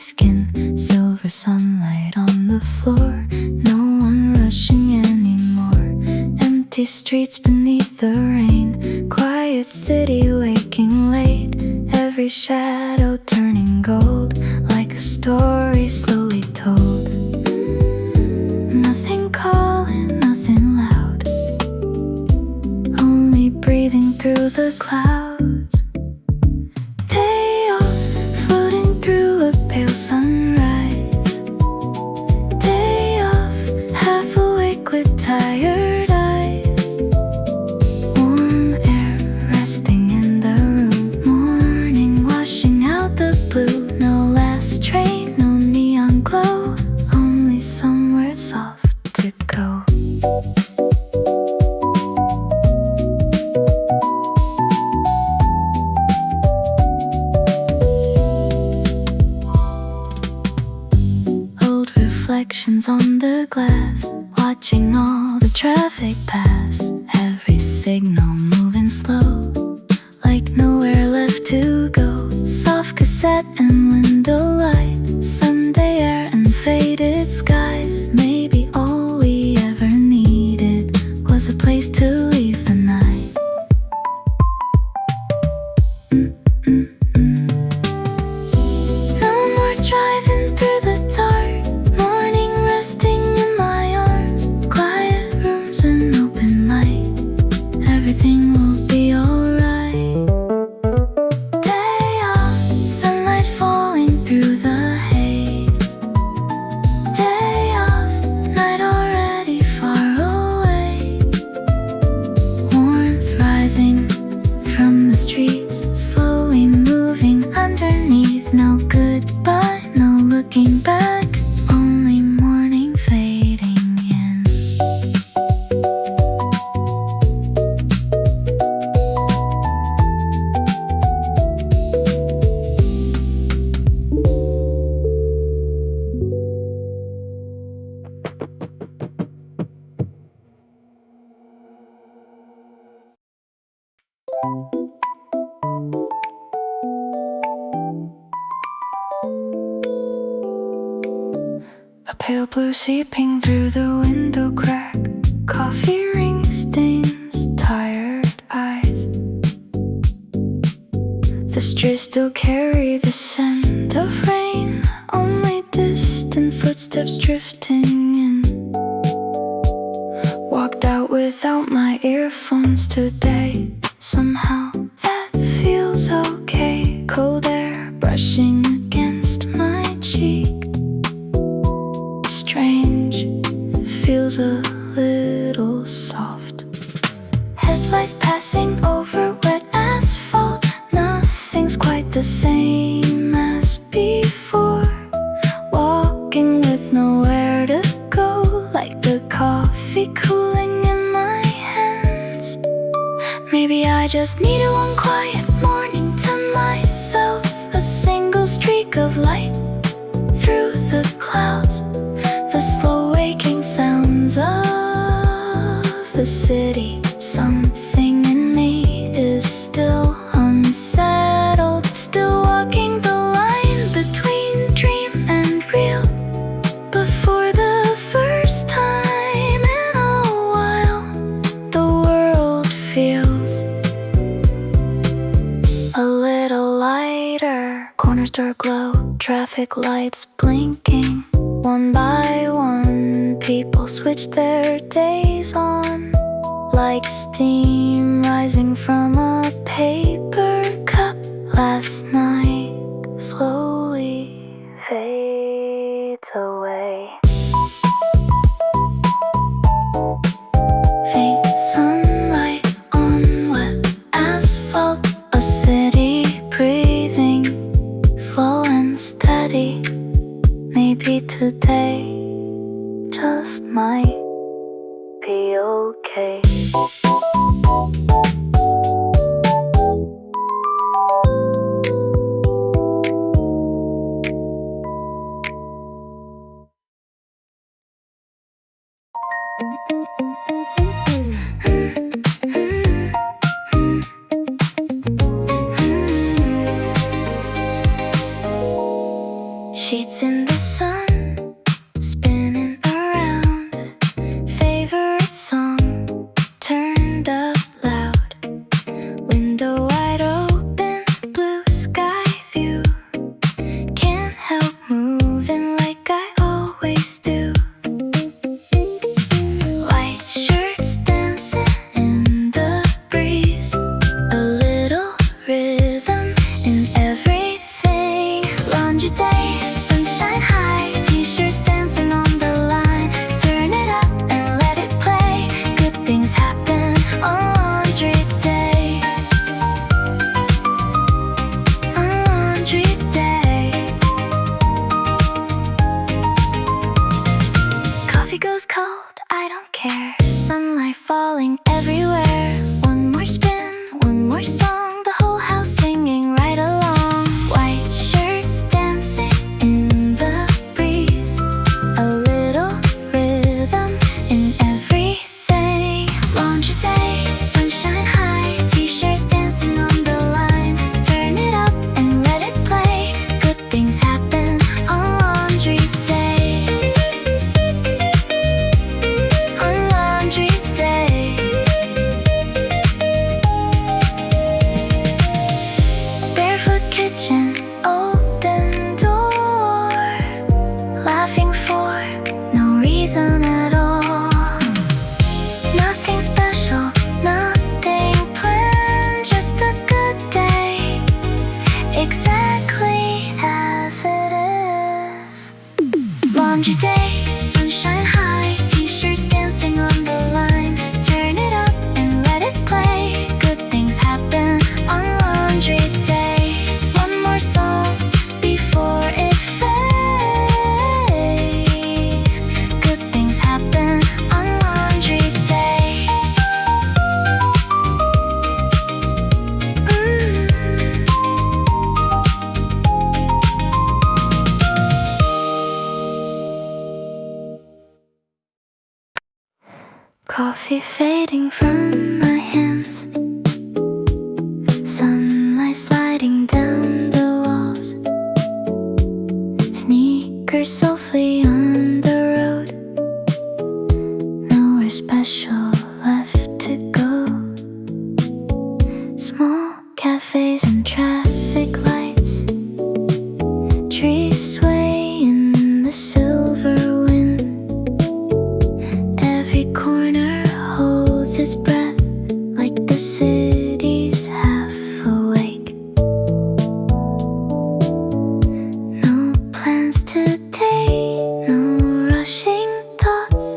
skin, silver sunlight on the floor. No one rushing anymore. Empty streets beneath the rain, quiet city waking late. Every shadow turning gold, like a story slowly told. Nothing calling, nothing loud, only breathing through the clouds. Day off, floating through a pale sunrise. Day off, half awake with tired eyes. Warm air resting in the room, morning washing out the blue. No last train, no neon glow, only somewhere soft to go. Old reflections on the glass, watching all the traffic pass. Every signal moving slow, like nowhere left to go. Soft cassette and Windowlight, Sunday air and faded skies. Maybe all we ever needed was a place to leave the night. No more driving through the dark, morning resting in my arms. Quiet rooms and open light, everything will be alright. Day off, sunlight falling through the haze. Day off, night already far away. Warmth rising from the streets, slowly moving underneath. No goodbye, no looking back, only morning fading in. A pale blue seeping through the window crack, coffee ring stains, tired eyes. The streets still carry the scent of rain, only distant footsteps drifting in. Walked out without my earphones today, somehow that feels okay. Cold air brushing against my cheek, strange, feels a little soft. Headlights passing over wet asphalt, nothing's quite the same as before. Walking with nowhere to go, like the coffee cooling in my hands. Maybe I just needed one quiet morning to myself, a single streak of light through the clouds. The slow waking sounds of the city. Something in me is still unsettled, still walking the line between dream and real. But for the first time in a while, the world feels a little lighter. Corners dark glow, traffic lights blinking. One by one, people switch their days on, like steam rising from a paper cup. Last night slowly fades away. Faint sunlight on wet asphalt, a city breathing slow and steady. Maybe today just might be okay. sheets in the sun, spinning around. Favorite song turned up loud. Window wide open, blue sky view. Can't help moving like I always do. White shirts dancing in the breeze. A little rhythm in everything. Laundry day, sunshine high. T-shirts dancing on the line. Turn it up and let it play. Good things happen on laundry day. On laundry day. Coffee goes cold, I don't care. Sunlight falling everywhere. One more spin, one more song. The whole house singing right along. White shirts dancing in the breeze. A little rhythm in everything. Laundry day, sunshine high. T-shirts dancing on the line. Turn it up and let it play. Good things happen on laundry day. On laundry day. Barefoot kitchen, open door. Laughing for no reason at all. Nothing special, nothing planned. Just a good day, exactly as it is. Laundry day, sunshine high. T-shirts dancing on the line. Turn it up and let it play. Good things happen on laundry day. One more song before it fades. Good things happen on laundry day. Coffee fading from my hands. Sunlight sliding down the walls. Sneakers softly on the road. Nowhere special left to go. Small cafes and traffic lights. Trees sway in the silver wind. Every corner holds its breath, like the city's half awake. No plans today, no rushing thoughts.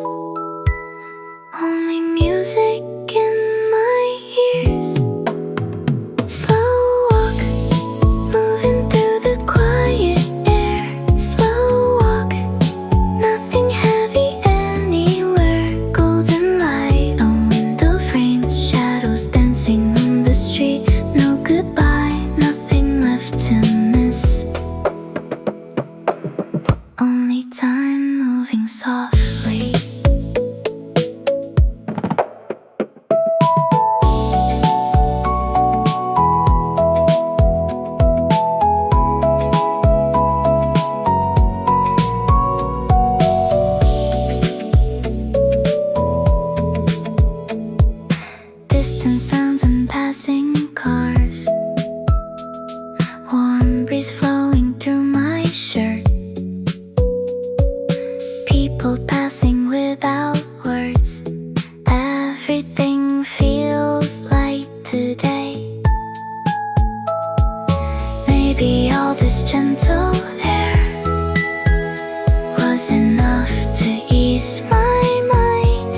Only music in my ears. Slow walk, moving through the quiet air. Slow walk, nothing heavy anywhere. Golden light on window frames. Shadows dancing on the street. No goodbye, nothing left to miss. Only time moving softly. Distant sounds and passing cars. Warm breeze flowing through my shirt. People passing without words. Everything feels light today. Maybe all this gentle air was enough to ease my mind.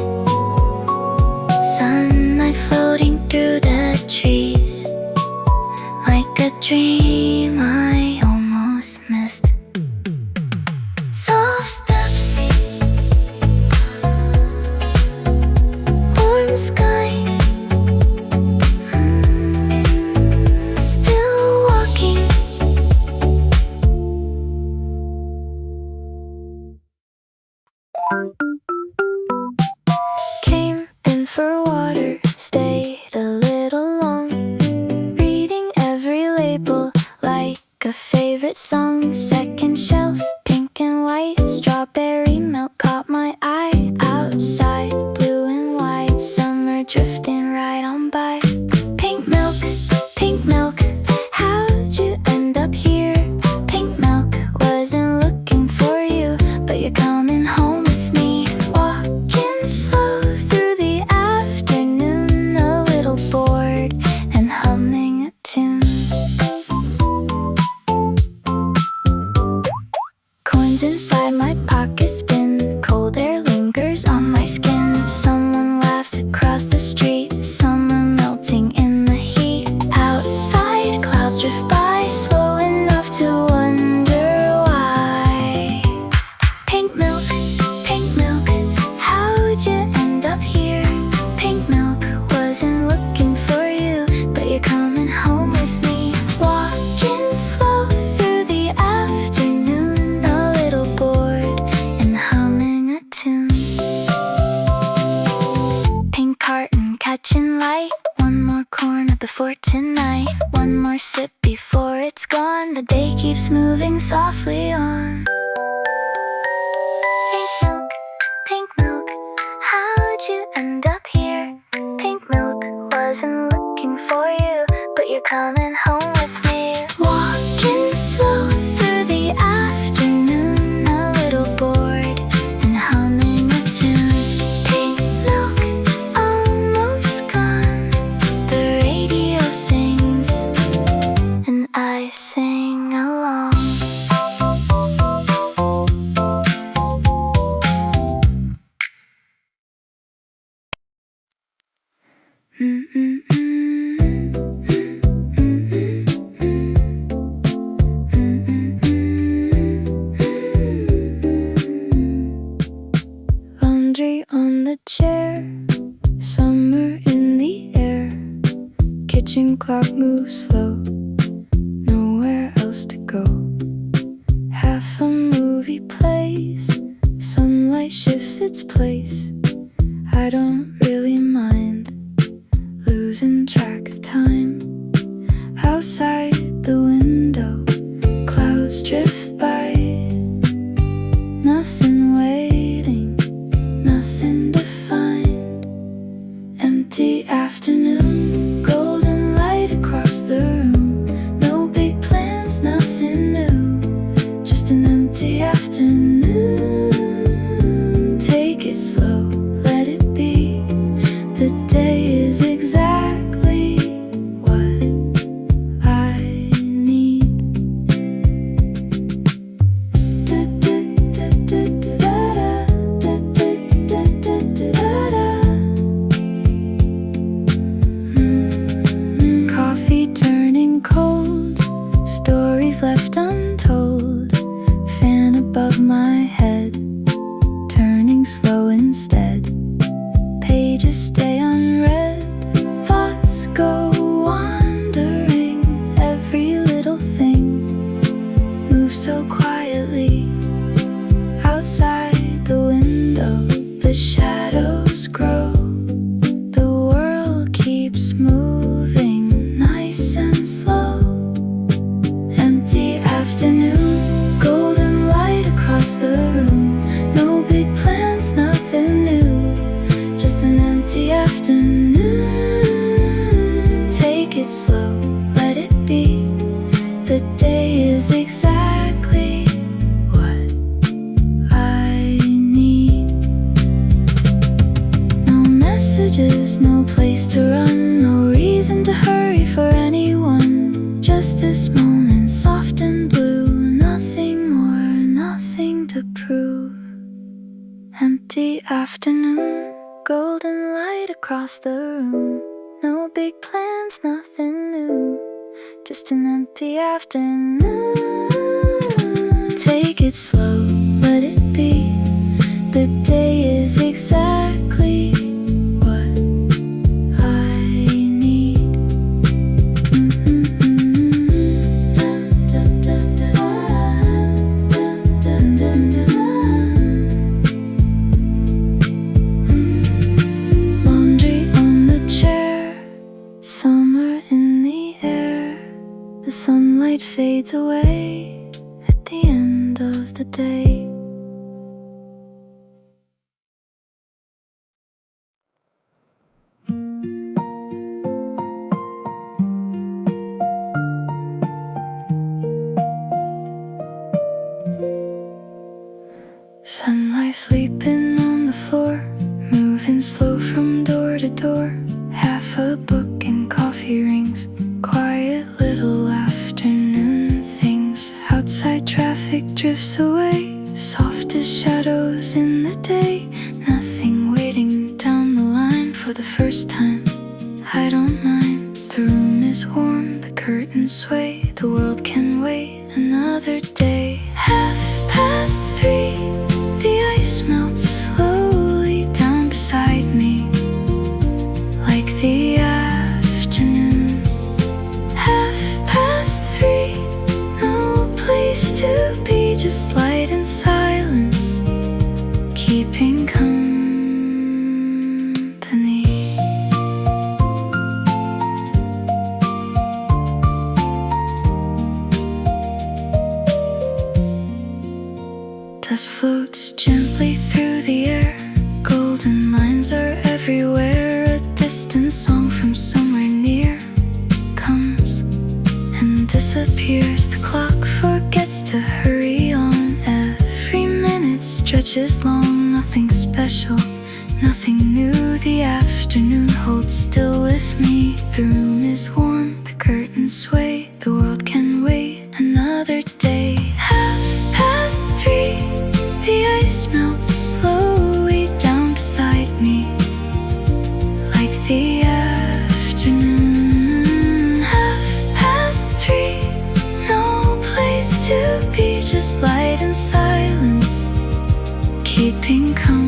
Sunlight floating through the trees, like a dream I almost missed. Soft steps, warm sky. Still walking. Came in for water, stayed a little long. Reading every label like a favorite song. Second shelf, coins inside my pocket spin. Cold air lingers on my skin. Someone laughs across the street. Some are melting in the heat. Outside, clouds drift by, slow enough to wonder why. Pink milk, how'd you end up here? Pink milk, wasn't looking for you, but you're coming home with me. Walking slow through the afternoon, a little bored and humming a tune. Pink carton catching light. One more corner before tonight. One more sip before it's gone. The day keeps moving softly on. Pink milk, how'd you end up here? Pink milk, wasn't looking for you, but you're coming home with me. Walking slow through the afternoon, a little bored and humming a tune. Pink milk, almost gone. The radio sings, and I sing along. Laundry on the chair, summer in the air. Kitchen clock moves slow, nowhere else to go. Half a movie plays, sunlight shifts its place. I don't really mind losing track of time. Outside the window, clouds drift by. Nothing waiting, nothing to find. Empty afternoon, golden light across the room. No big plans, nothing new, just an empty afternoon. Take it slow, let it be. The day is exactly what I need. Coffee turning cold, stories left untold. Fan above my head, turning slow instead. Pages stay unread, thoughts go wandering. Every little thing moves so quietly. Outside the window, the shadows grow. The world keeps moving, nice and slow. Empty afternoon, golden light across the room. No big plans, nothing new, just an empty afternoon. Take it slow, let it be. The day is exactly what I need. No messages, no place to run, no reason to hurry for anyone. Just this moment, soft and blue. Nothing more, nothing to prove. Empty afternoon, golden light across the room. No big plans, nothing new, just an empty afternoon. Take it slow, let it be. The day is exactly what I need. Laundry on the chair, summer in the air. The sunlight fades away at the end of the day. Sunlight sleeping on the floor, moving slow from door to door. Half a book and coffee rings, quiet little afternoon things. Outside traffic drifts away, soft as shadows in the day. Nothing waiting down the line for the first time. I don't mind, the room is warm, the curtains sway. The world can wait another day. 3:30, the ice melts slowly down beside me, like the afternoon. 3:30, no place to be, just light and silence, keeping company. Dust floats gently through the air, golden lines are everywhere. A distant song from somewhere near comes and disappears. The clock forgets to hurry on. Every minute stretches long. Nothing special, nothing new. The afternoon holds still with me. The room is warm, the curtains sway. The world can wait another day. 3:30, the ice melts slowly down beside me, like the afternoon. 3:30, no place to be, just light and silence, keeping company.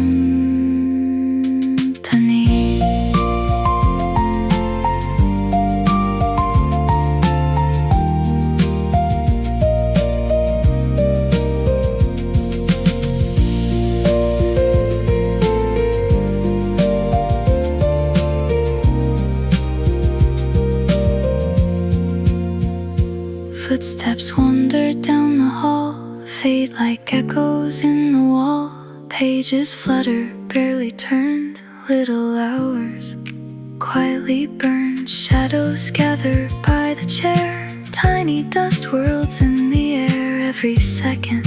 Footsteps wander down the hall, fade like echoes in the wall. Pages flutter, barely turned. Little hours quietly burned. Shadows gather by the chair, tiny dust worlds in the air. Every second,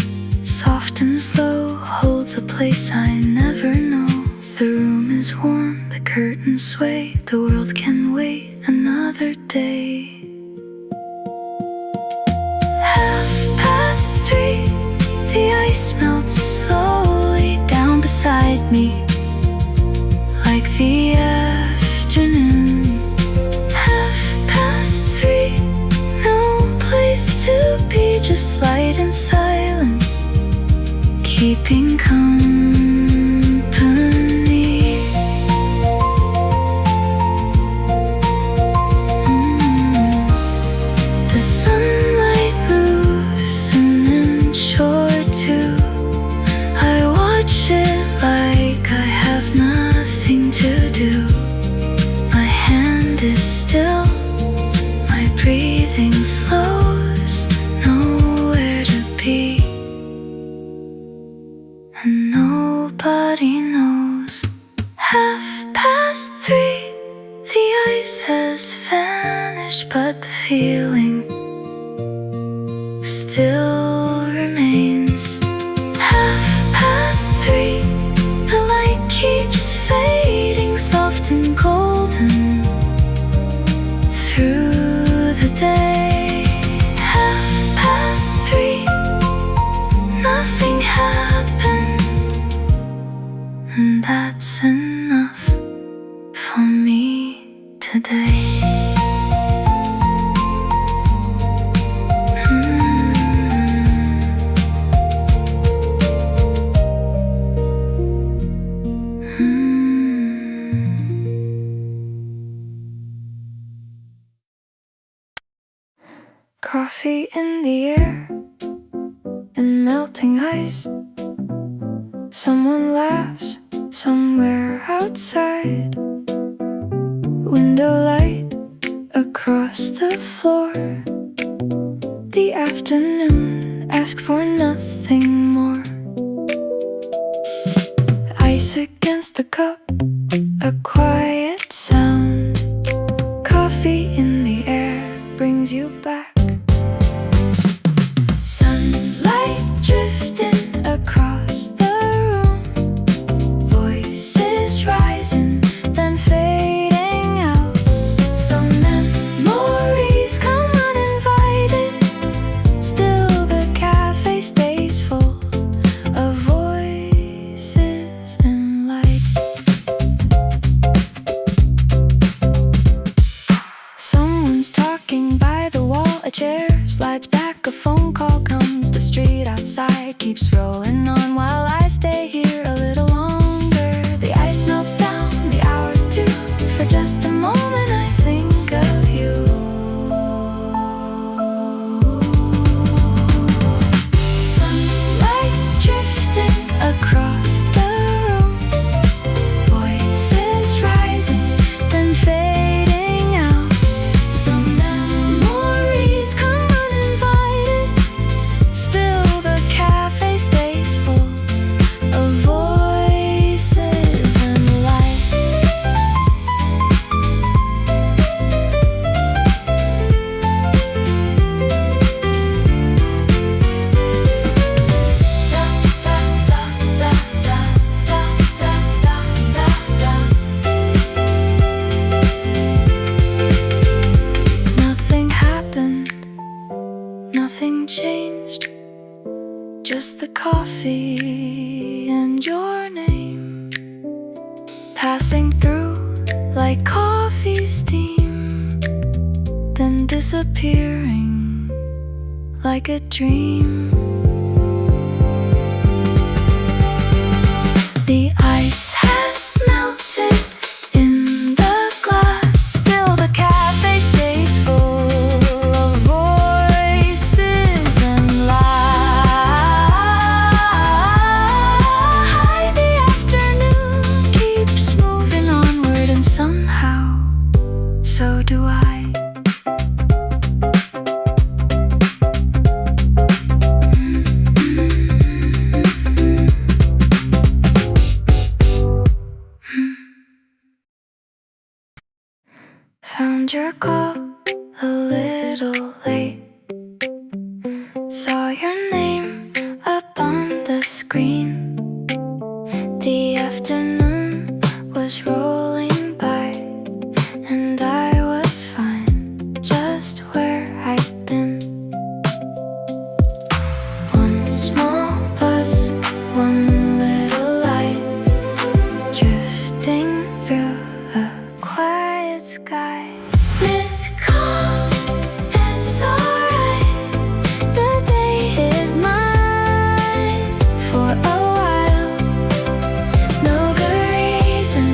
soft and slow, holds a place I never know. The room is warm, the curtains sway. The world can wait another day. 3:30, the ice melts slowly down beside me, like the afternoon. 3:30, no place to be, just light and silence, keeping company. The sunlight moves an inch or two. I watch it like I have nothing to do. My hand is still, my breathing slows, nowhere to be, and nobody knows. 3:30, the ice has vanished, but the feeling still remains. 3:30, the light keeps fading, soft and golden, through the day. 3:30, nothing happened, and that's enough for me today. Coffee in the air and melting ice. Someone laughs somewhere outside. Windowlight across the floor. The afternoon asks for nothing more. Ice against the cup, a quiet sound. Coffee in the air brings you back. Sunlight drifting across the room. Voices rising, then fading out. Some memories come uninvited. Still the cafe stays keeps rolling on while I stay here a little longer. The ice melts down, the hours too. For just a moment I think of you. Sunlight drifting across the room, voices rising, then fading out. Some memories come uninvited. Still the cafe stays full of voices and light. Nothing happened, nothing changed, just the coffee and your name passing through like coffee steam, then disappearing like a dream. The ice has melted in the glass. Still the cafe stays full of voices and light. The afternoon keeps moving onward, and somehow so do I. Found your call a little late. Saw your name up on the screen. The afternoon was rolling by, and I was fine just where I'd been. One small buzz, one little light, drifting through a quiet sky. Missed call, it's alright. The day is mine for a while. No good reason,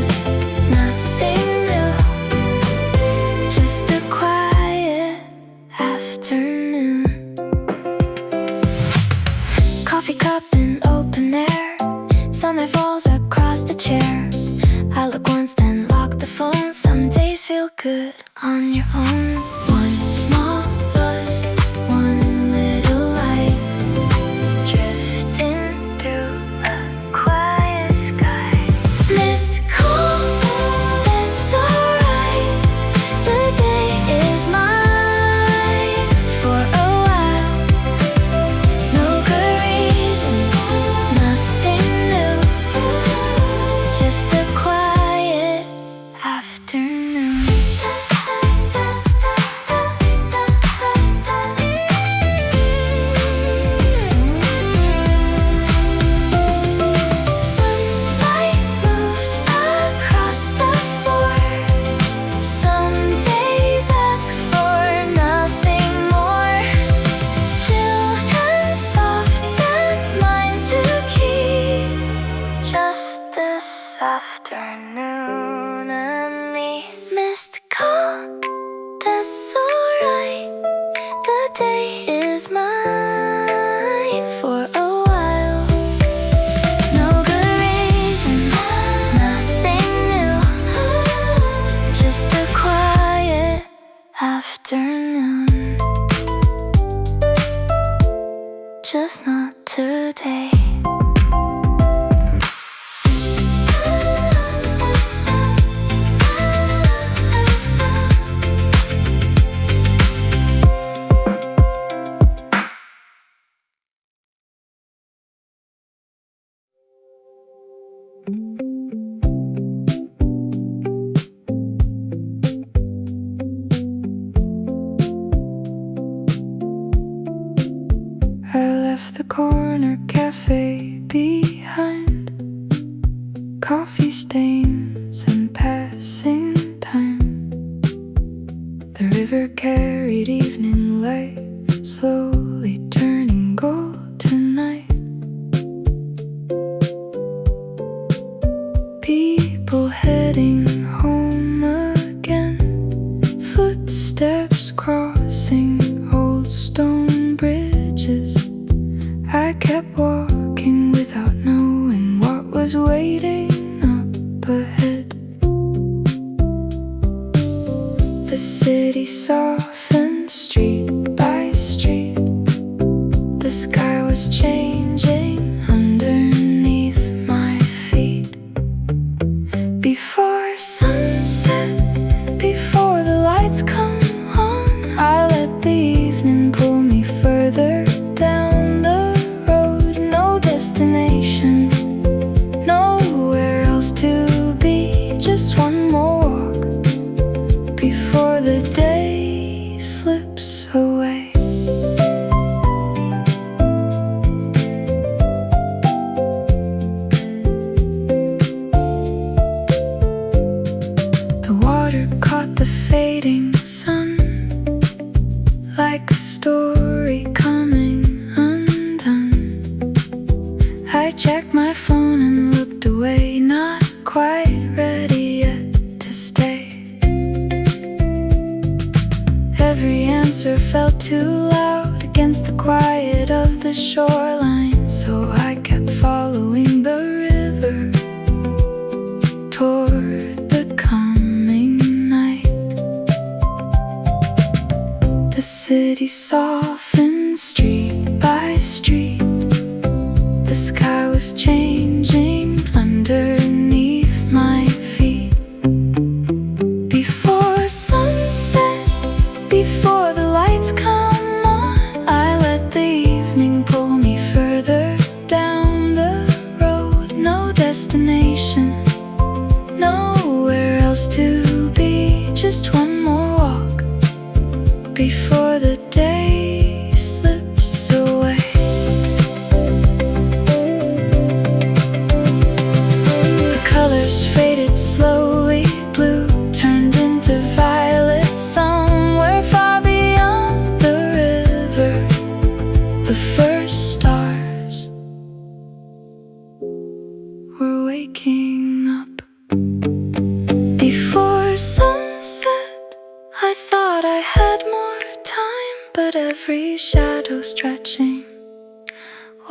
nothing new, just a quiet afternoon. Coffee cup in open air, sunlight falls across the chair. I look once, then lock the phone. Some days feel good on your own. One small buzz, one little light, drifting through a quiet sky. Missed call, that's alright. The day is mine for a while. No good reason, nothing new, just a quiet afternoon. Sunlight moves across the floor. Some days ask for nothing more. Still and soft and mine to keep, just this afternoon and me. Missed call, that's alright. The day is mine for a while. No good reason, nothing new, just a quiet afternoon. Just not today. I left the corner cafe behind, coffee stains and passing time. The river carried evening light, slowly turning gold to night. was waiting up ahead. The city softened street by street. The sky was changing underneath my feet. Before sunset, before the lights come on, I let the evening pull me further down the road. No destination, nowhere else to be, just one more walk before the day slips away. The water caught the fading sun like a story coming undone. I checked my phone and looked away, not quite ready yet to stay. Every answer felt too loud against the quiet of the shoreline, so I kept following the river toward the coming night. The city softened street by street. The sky was changing underneath my feet. Before sunset, before the lights come on, I let the evening pull me further down the road. No destination, nowhere else to be, just one more walk before the day slips away. The colors faded slowly, blue turned into violet. Somewhere far beyond the river, the first stars were waking up. Before sunset, I thought I had more time, but every shadow stretching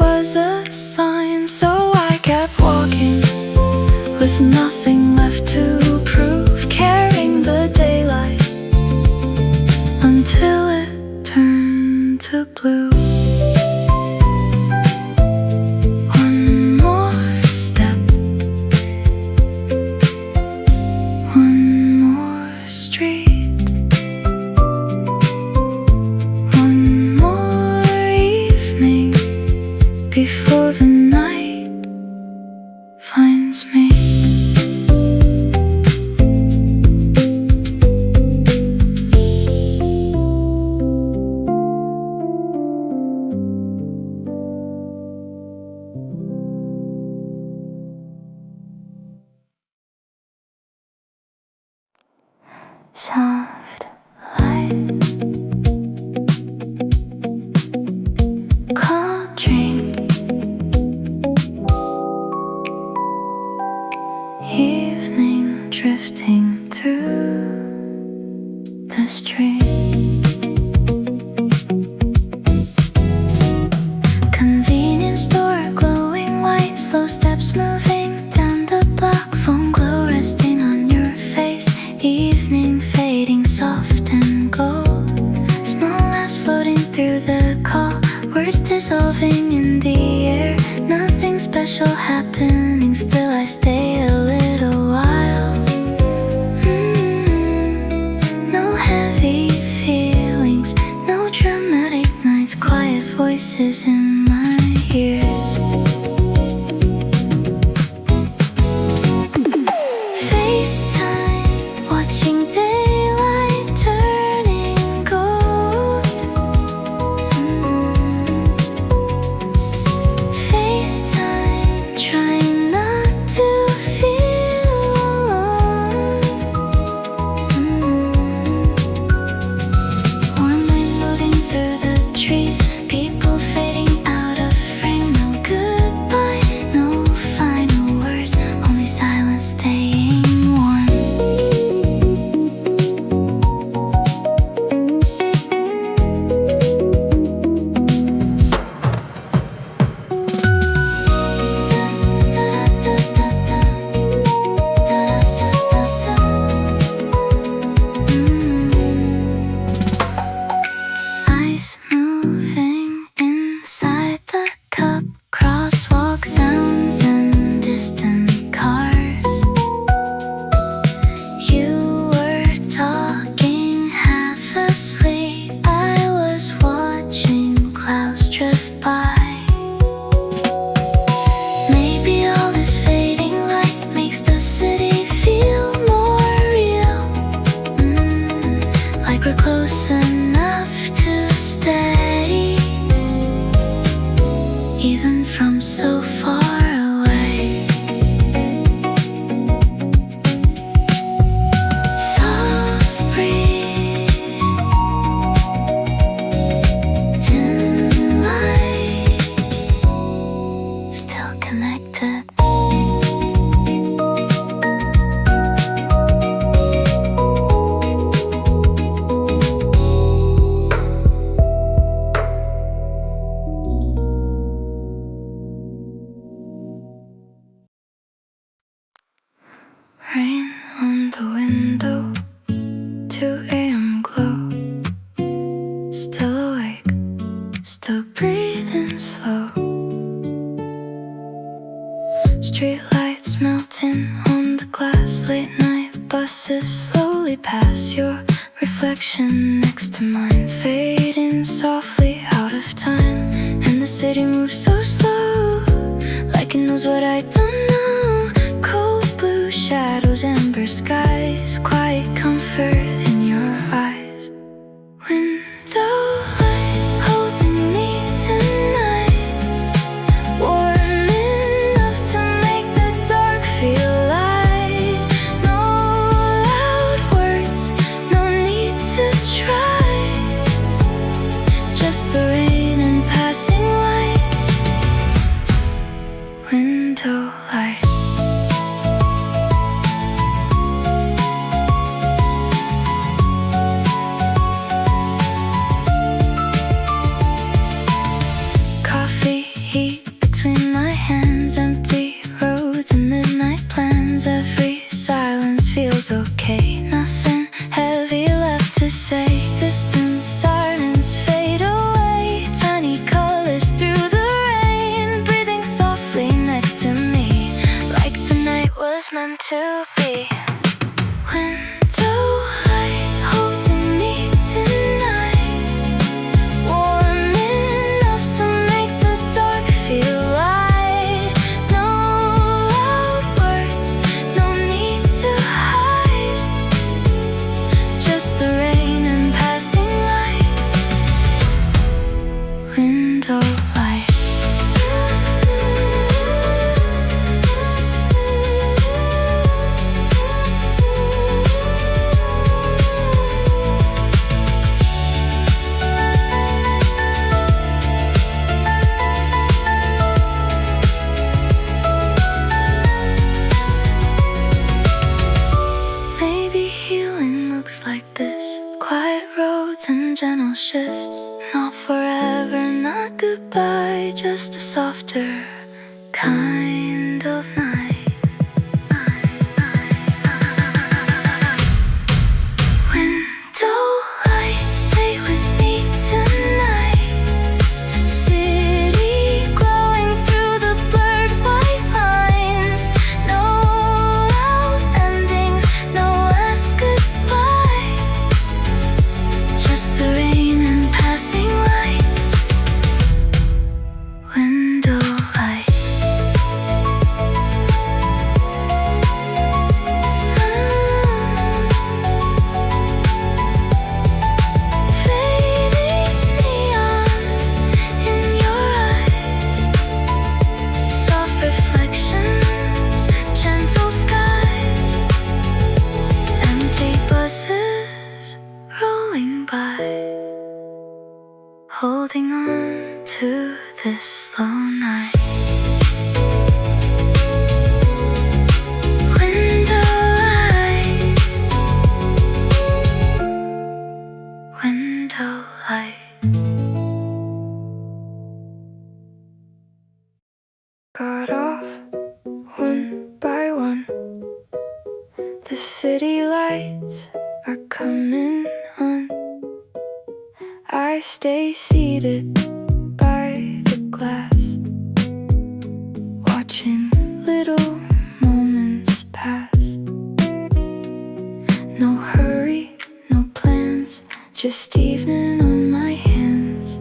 was a sign. So I kept walking with nothing left to prove, carrying the daylight until it turned to blue. One more step, one more street, one more evening before the night finds me. Soft light, cold drink, evening drifting through the street. Convenience store, glowing white, slow steps moving down the block. Phone glow resting on your face. Evening fading soft and gold. Small laughs floating through the call. Words dissolving in the air. Nothing special happening, still I stay a little while. No heavy feelings, no dramatic nights. Quiet voices in my ears. FaceTime, watching daylight turning gold. FaceTime, trying not to feel alone. so far away. Soft breeze, dim light, still connected. Rain on the window, 2 a.m. glow. Still awake, still breathing slow. Streetlights melting on the glass. Late night buses slowly pass. Your reflection next to mine, fading softly out of time. And the city moves so slow, like it knows what I don't know. Blue shadows, amber skies, quiet comfort in your eyes. Window light holding me tonight, warm enough to make the dark feel light. No loud words, no need to try, just the rain and passing lights. Window light. Feels okay, nothing heavy left to say. Distant sirens fade away, tiny colors through the rain, breathing softly next to me, like the night was meant to be. Window light holding me tonight, warm enough to make the dark feel light. No loud words, no need to hide, just the rain and passing lights. Window light. Maybe healing looks like this, quiet roads and gentle shifts. Not forever, not goodbye, just a softer kind of night. Window light, stay with me tonight. City glowing through the blurred white lines. No loud endings, no last goodbye, just the rain and passing lights. Window light. Fading neon in your eyes, soft reflections, gentle skies, empty buses rolling by, holding on to this slow night. Window light, window light. Got off one by one, the city lights are coming on. I stay seated by the glass, watching little moments pass. No hurry, no plans, just evening on my hands.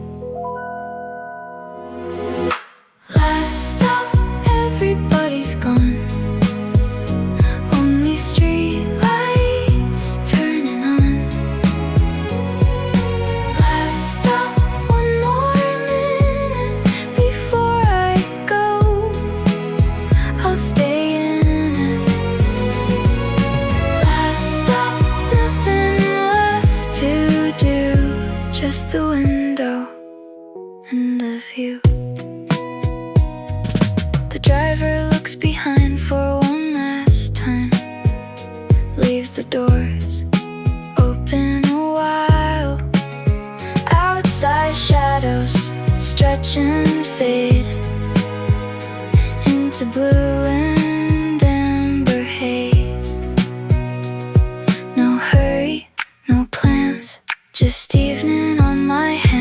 Last stop, everybody's gone. Only street lights turning on. Last stop, one more minute before I go. looks behind for one last time, leaves the doors open a while. Outside shadows stretch and fade into blue and amber haze. No hurry, no plans, just evening on my hands.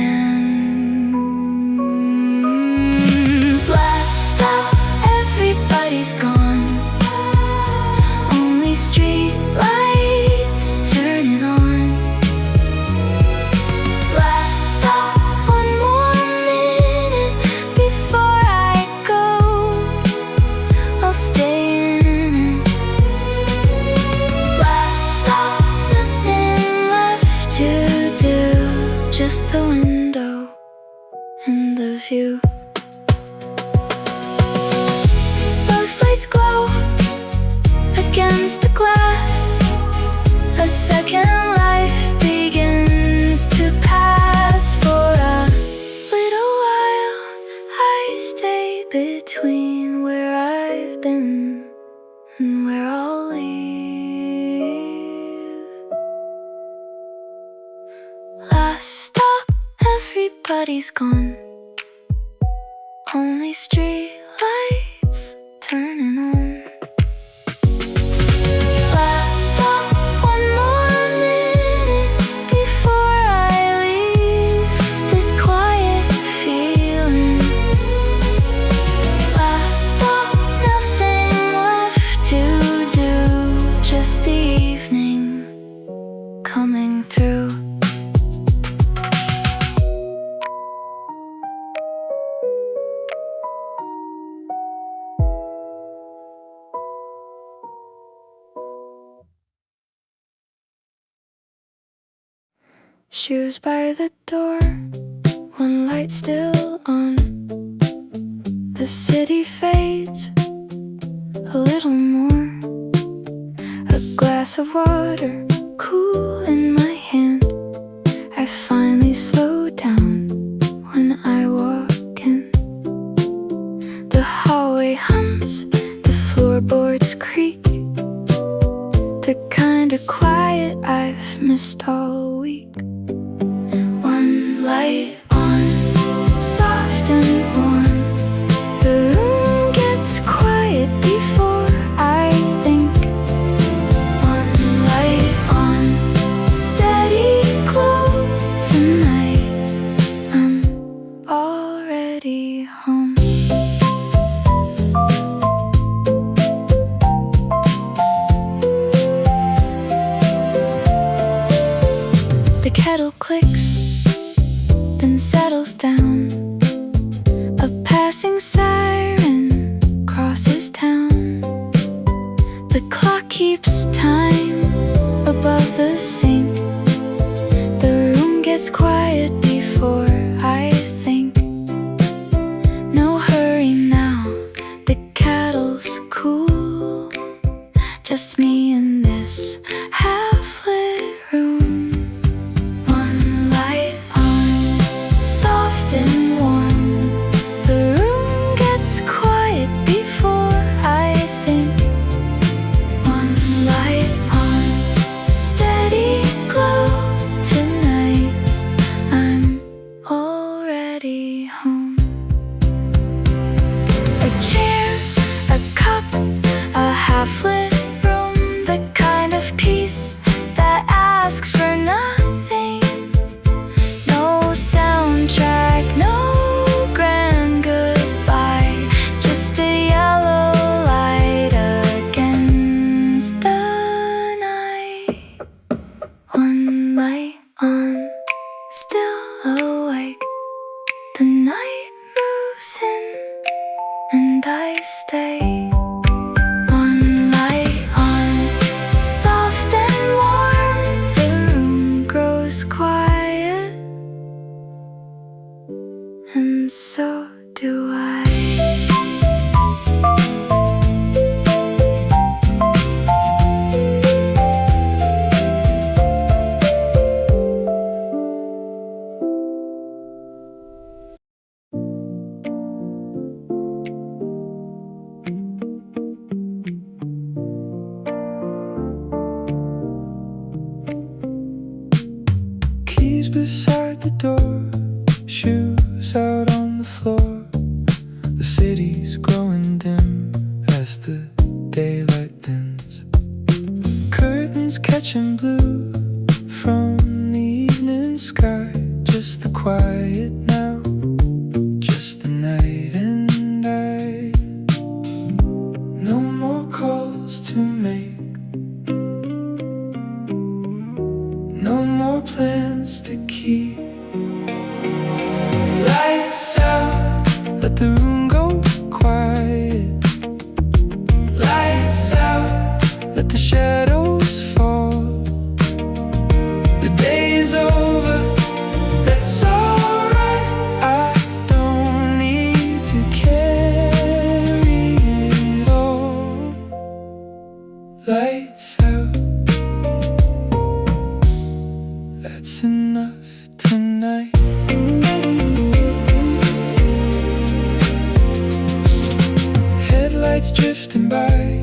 Last stop, everybody's gone, only street lights turning on. Last stop, one more minute before I go, I'll stay in it. Last stop, nothing left to do, just the window and the view. Those lights glow against the glass, a second life begins to pass. For a little while I stay between where I've been and where I'll leave. Last stop, everybody's gone, only street lights turning on. Last stop, one more minute before I leave this quiet feeling. Last stop, nothing left to do, just the evening coming through. Shoes by the door, one light still on. The city fades a little more. A glass of water, cool in my hand. I finally slow down when I walk in. The hallway hums, the floorboards creak, the kind of quiet I've missed all week. One light on, soft and warm, the room gets quiet before I think. One light on, steady glow tonight, I'm already home. The kettle clicks, then settles down. A passing siren crosses town. The clock keeps time above the sink. The room gets quiet before I think. No hurry now, the kettle's cool, just me in this half-lit room. One light on, soft and warm, the room gets quiet before I think. One light on, steady glow tonight, I'm already home. A chair, a cup, a half-lit room, the kind of peace that asks for nothing. No soundtrack, no grand goodbye, just a yellow light against the night. One light on, still awake, the night moves in and I stay. One light on, soft and warm, the room grows quiet, and so do I. beside the door, shoes out on the floor. The city's growing dim as the daylight thins. Curtains catching blue from the evening sky. Just the quiet now, just the night and I. No more calls to make, no more plans to keep. Lights out, let the room go quiet. Lights out, let the shadows fall. The day is over, that's alright. I don't need to carry it all. Lights out, that's enough tonight. Headlights drifting by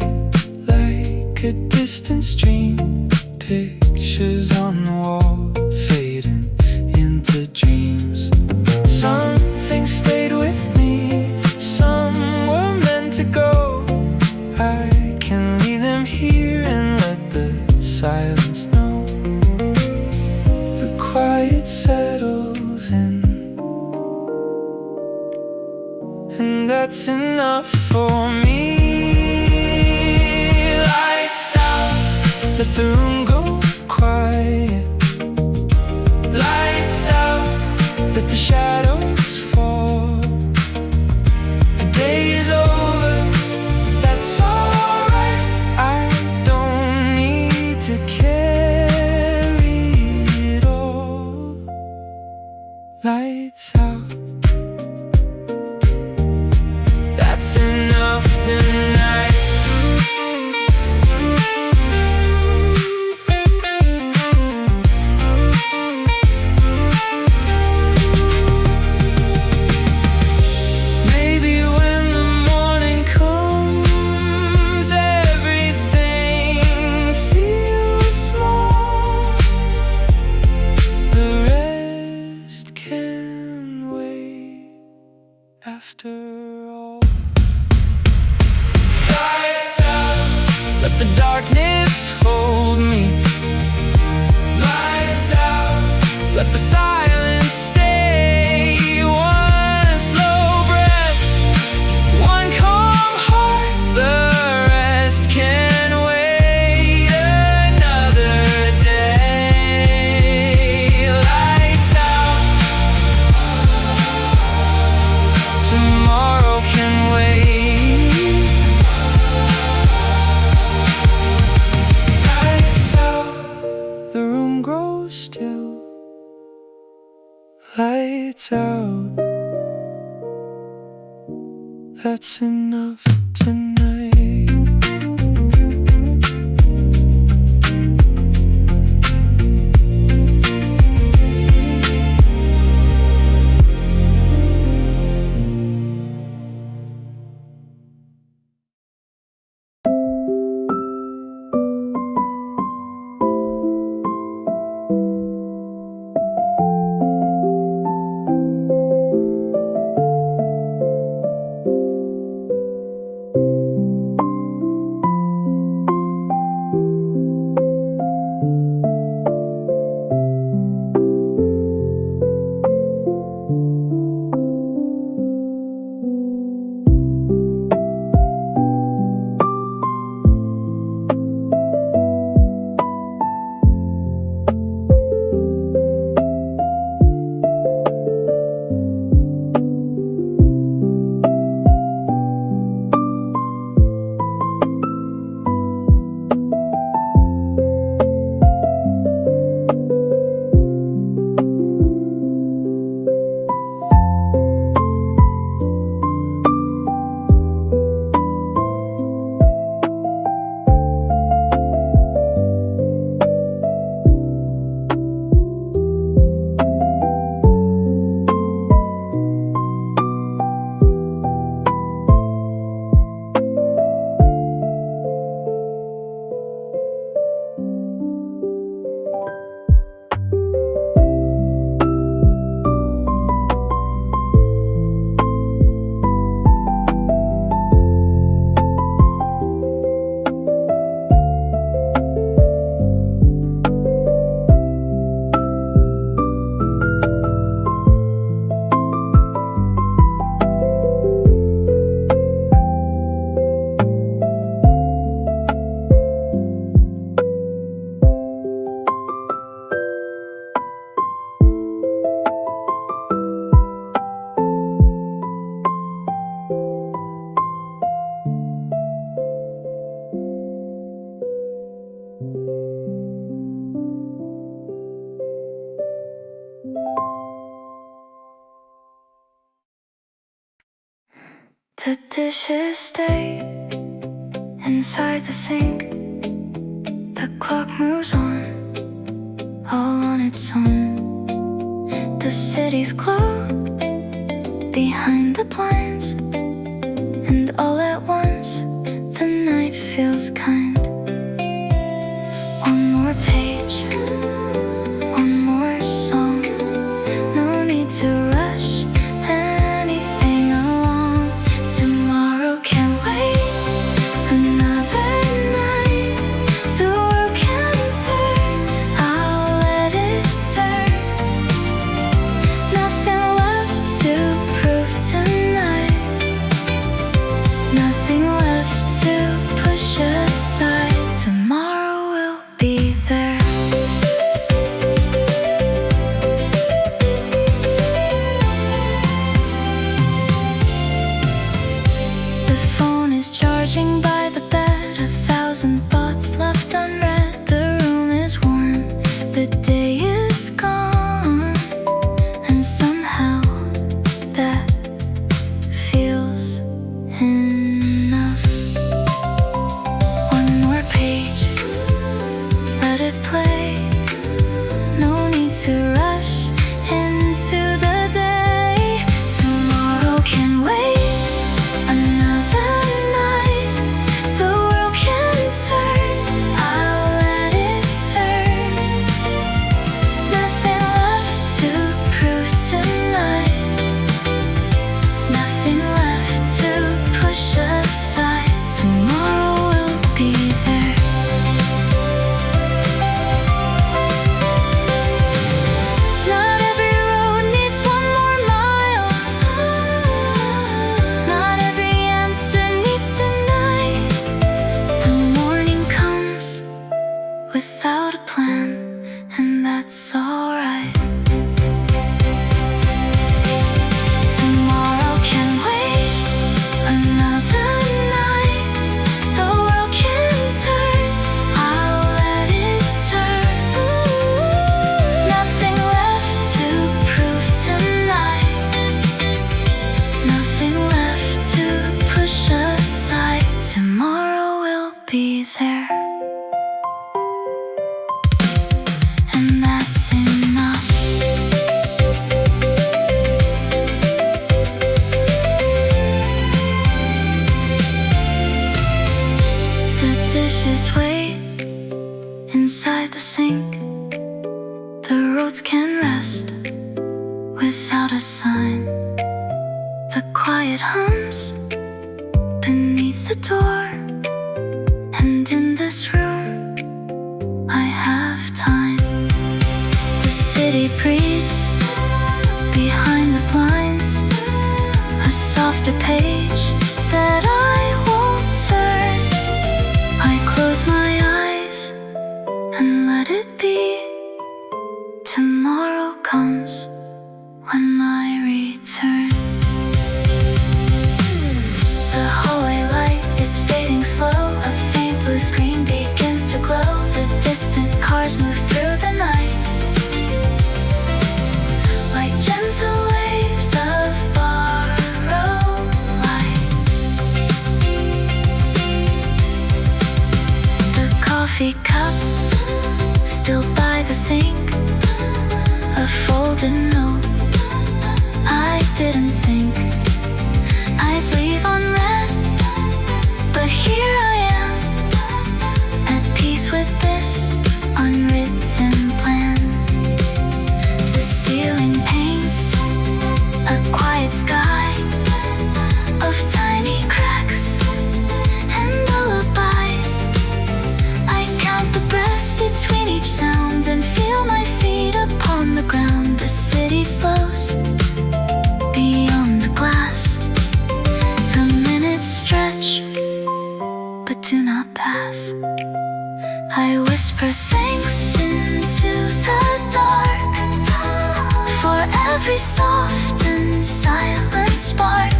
like a distant stream. Pictures on the wall fading into dreams. Some things stayed with me, some were meant to go. I can leave them here and let the silence know. The quiet settles in, and that's enough for me. Lights out, let the room go quiet. Lights out, let the shadows fall. The day is over, that's alright. I don't need to carry it all. Lights out, that's enough tonight. Maybe when the morning comes, everything feels small. The rest can wait after all. Lights out, let the darkness hold me. Lights out, let the silence stay. One slow breath, one calm heart. The rest can wait another day. Lights out, tomorrow can wait. Lights out, the room grows still. Lights out, that's enough tonight. The dishes stay inside the sink. The clock moves on, all on its own. The city's glow behind the blinds, and all at once the night feels kind. One more page, one more song. No need to rush anything along. Tomorrow can wait another night. The world can turn, I'll let it turn. Nothing left to prove tonight. Nothing left to push aside. Tomorrow will be there. The phone is charging by the bed, 1,000 thoughts left unread. The room is warm, the day is gone, and somehow that feels enough. One more page, let it play. No need to rush into the day. Tomorrow can wait another night. The world can turn, I'll let it turn. Nothing left to prove tonight. Nothing left to push aside. Tomorrow will be there. Not every road needs one more mile. Not every answer needs tonight. The morning comes without a plan, and that's alright. Tomorrow can wait another night. The world can turn, I'll let it turn. Nothing left to prove tonight. Nothing left to push aside. Tomorrow will be there, and that's enough. The dishes wait inside the sink. The roads can rest without a sign. The quiet hums beneath the door, and in this room I have time. The city breathes behind the blinds, a softer page that I won't turn. I close my eyes and let it be. Tomorrow comes when I return. The hallway light is fading slow. A faint blue screen begins to glow. The distant cars move through the night like gentle waves of borrowed light. The coffee cup still by the sink, a folded note I didn't think I'd leave unread, but here I am, at peace with this unwritten plan. The ceiling paints a quiet sky of tiny cracks and lullabies. I count the breaths between each sound and feel my feet upon the ground. The city slows beyond the glass. The minutes stretch but do not pass. I whisper thanks into the dark for every soft and silent spark.